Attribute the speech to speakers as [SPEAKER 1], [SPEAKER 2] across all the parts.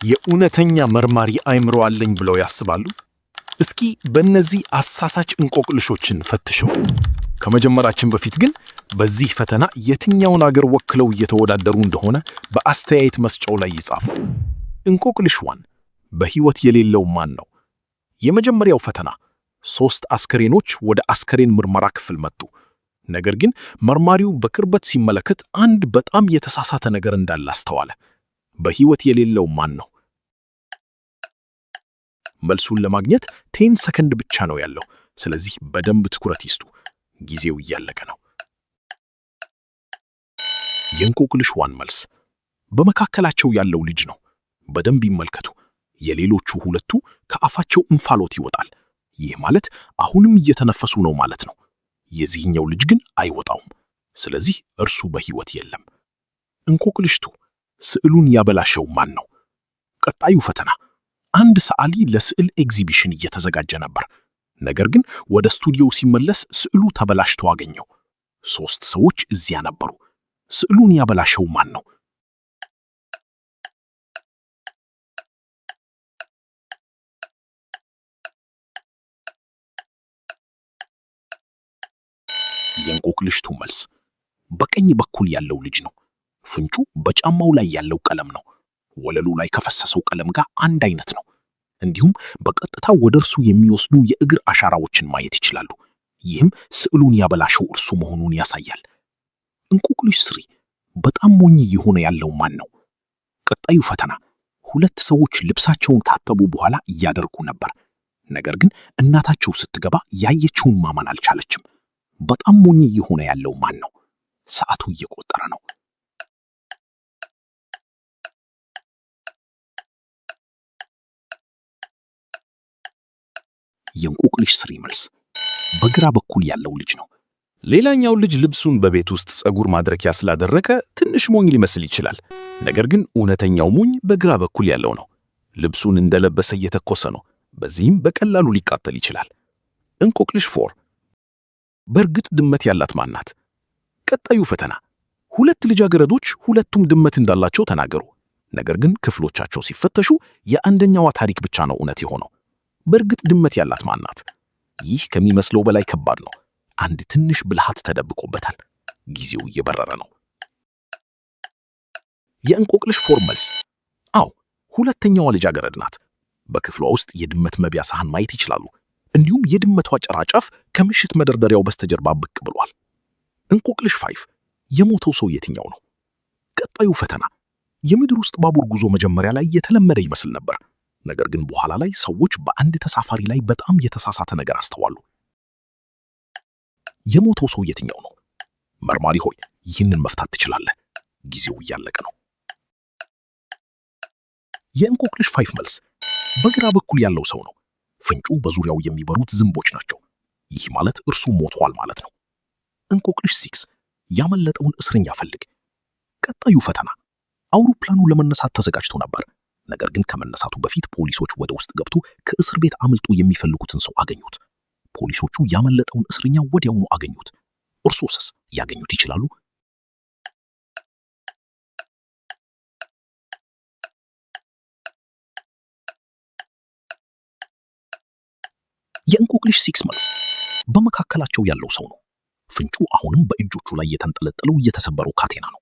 [SPEAKER 1] የእውነተኛ መርማሪ አይምሮ አለኝ ብለው ያስባሉ? እስኪ በእነዚህ አሳሳች እንቆቅልሾችን ፈትሸው። ከመጀመራችን በፊት ግን በዚህ ፈተና የትኛውን አገር ወክለው እየተወዳደሩ እንደሆነ በአስተያየት መስጫው ላይ ይጻፉ። እንቆቅልሽ 1 በሕይወት የሌለው ማን ነው? የመጀመሪያው ፈተና 3 አስከሬኖች ወደ አስከሬን ምርመራ ክፍል መጡ። ነገር ግን መርማሪው በቅርበት ሲመለከት አንድ በጣም የተሳሳተ ነገር እንዳለ አስተዋለ። በሕይወት የሌለው ማን ነው? መልሱን ለማግኘት 10 ሰከንድ ብቻ ነው ያለው። ስለዚህ በደንብ ትኩረት ይስጡ፣ ጊዜው እያለቀ ነው። የእንቆቅልሽ 1 መልስ በመካከላቸው ያለው ልጅ ነው። በደንብ ይመልከቱ። የሌሎቹ ሁለቱ ከአፋቸው እንፋሎት ይወጣል። ይህ ማለት አሁንም እየተነፈሱ ነው ማለት ነው። የዚህኛው ልጅ ግን አይወጣውም። ስለዚህ እርሱ በሕይወት የለም። እንቆቅልሽ 2 ስዕሉን ያበላሸው ማን ነው? ቀጣዩ ፈተና አንድ ሰዓሊ ለስዕል ኤግዚቢሽን እየተዘጋጀ ነበር። ነገር ግን ወደ ስቱዲዮው ሲመለስ ስዕሉ ተበላሽቶ አገኘው። 3 ሰዎች እዚያ ነበሩ። ስዕሉን ያበላሸው ማን ነው? የእንቆቅልሽ 2 መልስ በቀኝ በኩል ያለው ልጅ ነው። ፍንጩ በጫማው ላይ ያለው ቀለም ነው። ወለሉ ላይ ከፈሰሰው ቀለም ጋር አንድ አይነት ነው። እንዲሁም በቀጥታ ወደ እርሱ የሚወስዱ የእግር አሻራዎችን ማየት ይችላሉ። ይህም ስዕሉን ያበላሸው እርሱ መሆኑን ያሳያል። እንቆቅልሽ 3 በጣም ሞኝ የሆነ ያለው ማን ነው? ቀጣዩ ፈተና 2 ሰዎች ልብሳቸውን ካጠቡ በኋላ እያደረጉ ነበር። ነገር ግን እናታቸው ስትገባ ያየችውን ማመን አልቻለችም። በጣም ሞኝ የሆነ ያለው ማን ነው? ሰዓቱ እየቆጠረ ነው። የእንቆቅልሽ 3 መልስ በግራ በኩል ያለው ልጅ ነው።
[SPEAKER 2] ሌላኛው ልጅ ልብሱን በቤት ውስጥ ፀጉር ማድረቂያ ስላደረገ ትንሽ ሞኝ ሊመስል ይችላል። ነገር ግን እውነተኛው ሞኝ በግራ በኩል ያለው ነው። ልብሱን እንደለበሰ እየተኮሰ ነው። በዚህም በቀላሉ ሊቃጠል ይችላል። እንቆቅልሽ 4 በእርግጥ ድመት ያላት ማን ናት? ቀጣዩ ፈተና 2 ልጃገረዶች ሁለቱም ድመት እንዳላቸው ተናገሩ። ነገር ግን ክፍሎቻቸው ሲፈተሹ የአንደኛዋ ታሪክ ብቻ ነው እውነት የሆነው። በእርግጥ ድመት ያላት ማን ናት? ይህ ከሚመስለው በላይ ከባድ ነው። አንድ ትንሽ ብልሃት ተደብቆበታል። ጊዜው እየበረረ ነው። የእንቆቅልሽ 4 መልስ አዎ፣ ሁለተኛዋ ልጃገረድ ናት። በክፍሏ ውስጥ የድመት መብያ ሳህን ማየት ይችላሉ። እንዲሁም የድመቷ ጭራ ጫፍ ከምሽት መደርደሪያው በስተጀርባ ብቅ ብሏል። እንቆቅልሽ 5 የሞተው ሰው የትኛው ነው? ቀጣዩ ፈተና የምድር ውስጥ ባቡር ጉዞ መጀመሪያ ላይ የተለመደ ይመስል ነበር። ነገር ግን በኋላ ላይ ሰዎች በአንድ ተሳፋሪ ላይ በጣም የተሳሳተ ነገር አስተዋሉ። የሞተው ሰው የትኛው ነው? መርማሪ ሆይ ይህንን መፍታት ትችላለህ። ጊዜው እያለቀ ነው። የእንቆቅልሽ 5 መልስ በግራ በኩል ያለው ሰው ነው። ፍንጩ በዙሪያው የሚበሩት ዝንቦች ናቸው። ይህ ማለት እርሱ ሞቷል ማለት ነው። እንቆቅልሽ 6 ያመለጠውን እስረኛ ፈልግ። ቀጣዩ ፈተና አውሮፕላኑ ለመነሳት ተዘጋጅቶ ነበር። ነገር ግን ከመነሳቱ በፊት ፖሊሶች ወደ ውስጥ ገብቶ ከእስር ቤት አምልጦ የሚፈልጉትን ሰው አገኙት። ፖሊሶቹ ያመለጠውን እስረኛ ወዲያውኑ አገኙት። እርሶስስ ያገኙት ይችላሉ? የእንቆቅልሽ 6 መልስ በመካከላቸው ያለው ሰው ነው። ፍንጩ አሁንም በእጆቹ ላይ የተንጠለጠለው የተሰበረው ካቴና ነው።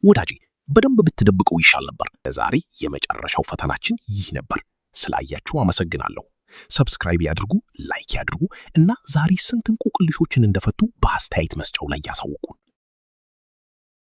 [SPEAKER 2] ወዳጄ በደንብ ብትደብቀው ይሻል ነበር። ለዛሬ የመጨረሻው ፈተናችን ይህ ነበር። ስላያችሁ አመሰግናለሁ። ሰብስክራይብ ያድርጉ፣ ላይክ ያድርጉ እና ዛሬ ስንት እንቆቅልሾችን እንደፈቱ በአስተያየት መስጫው ላይ ያሳውቁን።